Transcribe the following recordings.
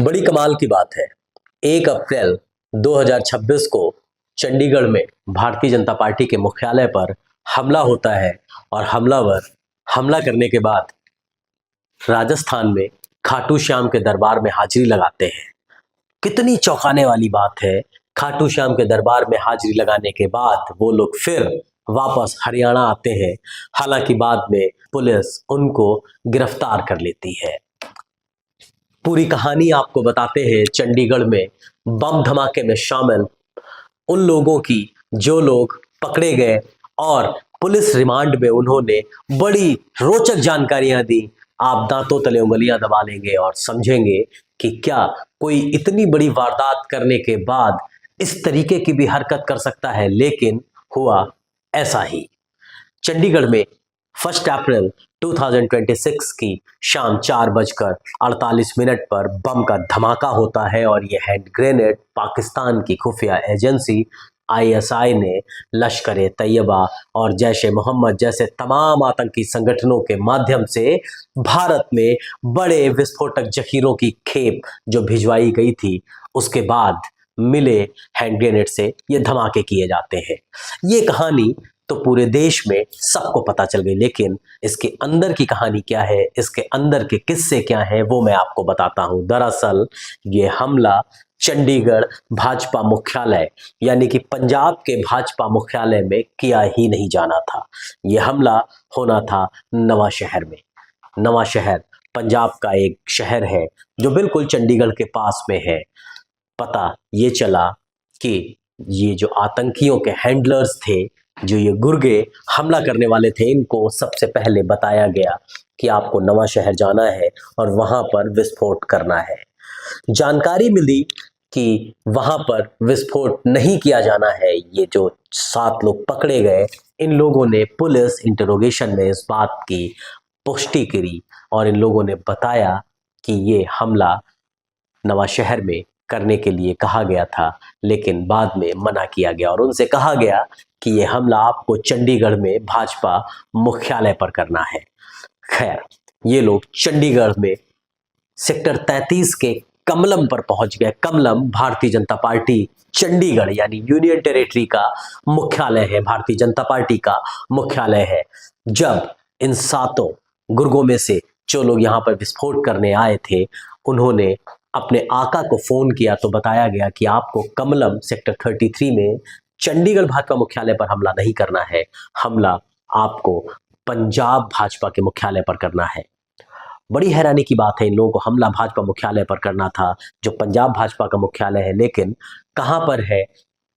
बड़ी कमाल की बात है। 1 अप्रैल 2026 को चंडीगढ़ में भारतीय जनता पार्टी के मुख्यालय पर हमला होता है और हमलावर हमला करने के बाद राजस्थान में खाटू श्याम के दरबार में हाजिरी लगाते हैं। कितनी चौंकाने वाली बात है। खाटू श्याम के दरबार में हाजिरी लगाने के बाद वो लोग फिर वापस हरियाणा आते हैं। हालांकि बाद में पुलिस उनको गिरफ्तार कर लेती है। पूरी कहानी आपको बताते हैं चंडीगढ़ में बम धमाके में शामिल उन लोगों की जो लोग पकड़े गए और पुलिस रिमांड में उन्होंने बड़ी रोचक जानकारियां दी। आप दांतों तले उंगलियां दबा लेंगे और समझेंगे कि क्या कोई इतनी बड़ी वारदात करने के बाद इस तरीके की भी हरकत कर सकता है। लेकिन हुआ ऐसा ही। चंडीगढ़ में 1 अप्रैल 2026 की शाम 4:48 पर बम का धमाका होता है और ये हैंड ग्रेनेड पाकिस्तान की खुफिया एजेंसी आईएसआई ने लश्कर तैयबा और जैश ए मोहम्मद जैसे तमाम आतंकी संगठनों के माध्यम से भारत में बड़े विस्फोटक जखीरों की खेप जो भिजवाई गई थी, उसके बाद मिले हैंड ग्रेनेड से ये धमाके किए जाते हैं। ये कहानी तो पूरे देश में सबको पता चल गई, लेकिन इसके अंदर की कहानी क्या है, इसके अंदर के किस्से क्या हैं, वो मैं आपको बताता हूं। दरअसल ये हमला चंडीगढ़ भाजपा मुख्यालय यानी कि पंजाब के भाजपा मुख्यालय में किया ही नहीं जाना था। ये हमला होना था नवा शहर में। नवा शहर पंजाब का एक शहर है जो बिल्कुल चंडीगढ़ के पास में है। पता ये चला कि ये जो आतंकियों के हैंडलर्स थे, जो ये गुर्गे हमला करने वाले थे, इनको सबसे पहले बताया गया कि आपको नवा शहर जाना है और वहां पर विस्फोट करना है। जानकारी मिली कि वहां पर विस्फोट नहीं किया जाना है। ये जो 7 लोग पकड़े गए, इन लोगों ने पुलिस इंटरोगेशन में इस बात की पुष्टि करी और इन लोगों ने बताया कि ये हमला नवा शहर में करने के लिए कहा गया था, लेकिन बाद में मना किया गया और उनसे कहा गया कि ये हमला आपको चंडीगढ़ में भाजपा मुख्यालय पर करना है। खैर, ये लोग चंडीगढ़ में सेक्टर 33 के कमलम पर पहुंच गए। कमलम भारतीय जनता पार्टी चंडीगढ़ यानी यूनियन टेरिटरी का मुख्यालय है, भारतीय जनता पार्टी का मुख्यालय है। जब इन 7 गुर्गों में से जो लोग यहाँ पर विस्फोट करने आए थे, उन्होंने अपने आका को फोन किया तो बताया गया कि आपको कमलम सेक्टर 33 में चंडीगढ़ भाजपा मुख्यालय पर हमला नहीं करना है, हमला आपको पंजाब भाजपा के मुख्यालय पर करना है। बड़ी हैरानी की बात है, इन लोगों को हमला भाजपा मुख्यालय पर करना था जो पंजाब भाजपा का मुख्यालय है, लेकिन कहां पर है,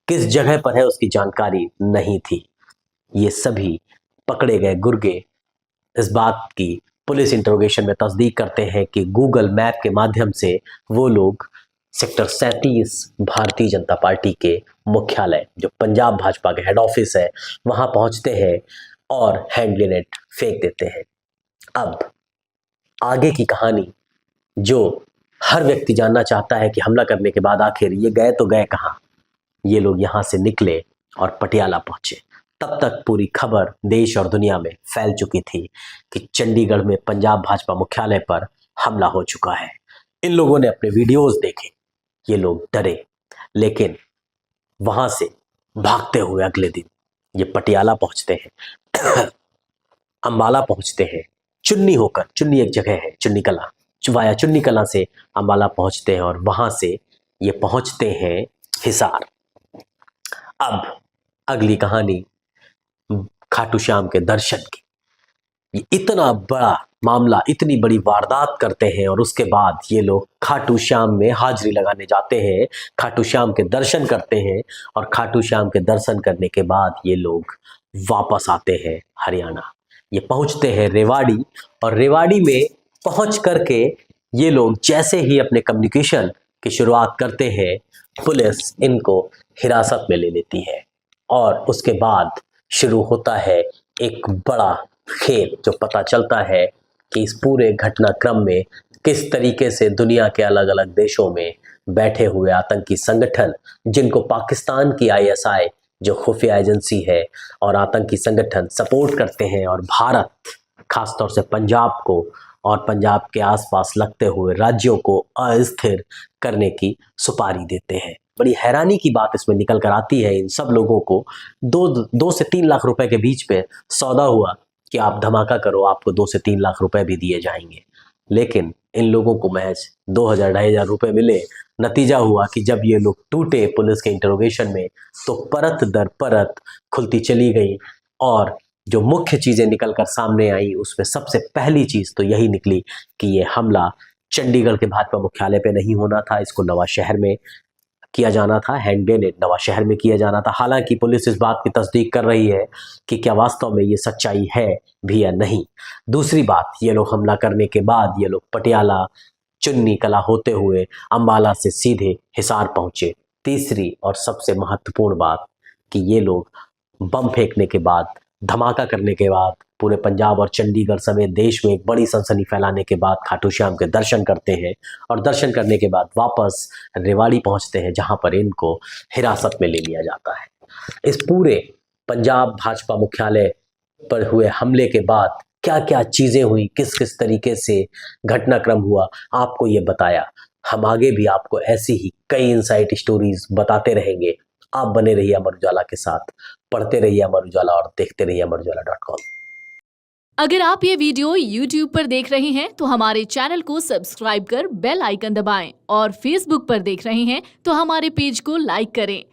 किस जगह पर है, उसकी जानकारी नहीं थी। ये सभी पकड़े गए गुर्गे इस बात की पुलिस इंटरोगेशन में तस्दीक करते हैं कि गूगल मैप के माध्यम से वो लोग सेक्टर 37 भारतीय जनता पार्टी के मुख्यालय जो पंजाब भाजपा के हेड ऑफिस है, वहां पहुंचते हैं और हैंड ग्रेनेड फेंक देते हैं। अब आगे की कहानी जो हर व्यक्ति जानना चाहता है कि हमला करने के बाद आखिर ये गए तो गए कहां। ये लोग यहां से निकले और पटियाला पहुंचे। तब तक पूरी खबर देश और दुनिया में फैल चुकी थी कि चंडीगढ़ में पंजाब भाजपा मुख्यालय पर हमला हो चुका है। इन लोगों ने अपने वीडियोस देखे, ये लोग डरे, लेकिन वहां से भागते हुए अगले दिन ये पटियाला पहुंचते हैं, अंबाला पहुंचते हैं, चुन्नी होकर, चुन्नी एक जगह है, चुन्नी कला, वाया चुन्नी कला से अंबाला पहुंचते हैं और वहां से ये पहुंचते हैं हिसार। अब अगली कहानी खाटू श्याम के दर्शन की। ये इतना बड़ा मामला, इतनी बड़ी वारदात करते हैं और उसके बाद ये लोग खाटू श्याम में हाजिरी लगाने जाते हैं, खाटू श्याम के दर्शन करते हैं और खाटू श्याम के दर्शन करने के बाद ये लोग वापस आते हैं हरियाणा। ये पहुंचते हैं रेवाड़ी और रेवाड़ी में पहुंच करके ये लोग जैसे ही अपने कम्युनिकेशन की शुरुआत करते हैं, पुलिस इनको हिरासत में ले लेती है और उसके बाद शुरू होता है एक बड़ा खेल, जो पता चलता है कि इस पूरे घटनाक्रम में किस तरीके से दुनिया के अलग अलग देशों में बैठे हुए आतंकी संगठन, जिनको पाकिस्तान की आईएसआई जो खुफिया एजेंसी है और आतंकी संगठन सपोर्ट करते हैं, और भारत खासतौर से पंजाब को और पंजाब के आसपास लगते हुए राज्यों को अस्थिर करने की सुपारी देते हैं। बड़ी हैरानी की बात इसमें निकल कर आती है, इन सब लोगों को 2 से 3 लाख रुपए के बीच में सौदा हुआ कि आप धमाका करो, आपको 2 से 3 लाख रुपए भी दिए जाएंगे। लेकिन इन लोगों को महज 2,000 2,500 रुपए मिले। नतीजा हुआ कि जब ये लोग टूटे पुलिस के इंटरोगेशन में, तो परत दर परत खुलती चली गई और जो मुख्य चीज़ें निकल कर सामने आई, उसमें सबसे पहली चीज़ तो यही निकली कि ये हमला चंडीगढ़ के भाजपा मुख्यालय पे नहीं होना था, इसको नवा शहर में किया जाना था, हैंड ग्रेनेड नवा शहर में किया जाना था। हालांकि पुलिस इस बात की तस्दीक कर रही है कि क्या वास्तव में ये सच्चाई है भी या नहीं। दूसरी बात, ये लोग हमला करने के बाद ये लोग पटियाला, चुन्नी कला होते हुए अंबाला से सीधे हिसार पहुंचे। तीसरी और सबसे महत्वपूर्ण बात कि ये लोग बम फेंकने के बाद, धमाका करने के बाद, पूरे पंजाब और चंडीगढ़ समेत देश में एक बड़ी सनसनी फैलाने के बाद खाटू श्याम के दर्शन करते हैं और दर्शन करने के बाद वापस रेवाड़ी पहुंचते हैं, जहां पर इनको हिरासत में ले लिया जाता है। इस पूरे पंजाब भाजपा मुख्यालय पर हुए हमले के बाद क्या क्या चीज़ें हुई, किस किस तरीके से घटनाक्रम हुआ, आपको ये बताया। हम आगे भी आपको ऐसी ही कई इनसाइट स्टोरीज बताते रहेंगे। आप बने रहिए अमर उजाला के साथ, पढ़ते रहिए अमर उजाला और देखते रहिए amarujala.com। अगर आप ये वीडियो YouTube पर देख रहे हैं तो हमारे चैनल को सब्सक्राइब कर बेल आइकन दबाएं और Facebook पर देख रहे हैं तो हमारे पेज को लाइक करें।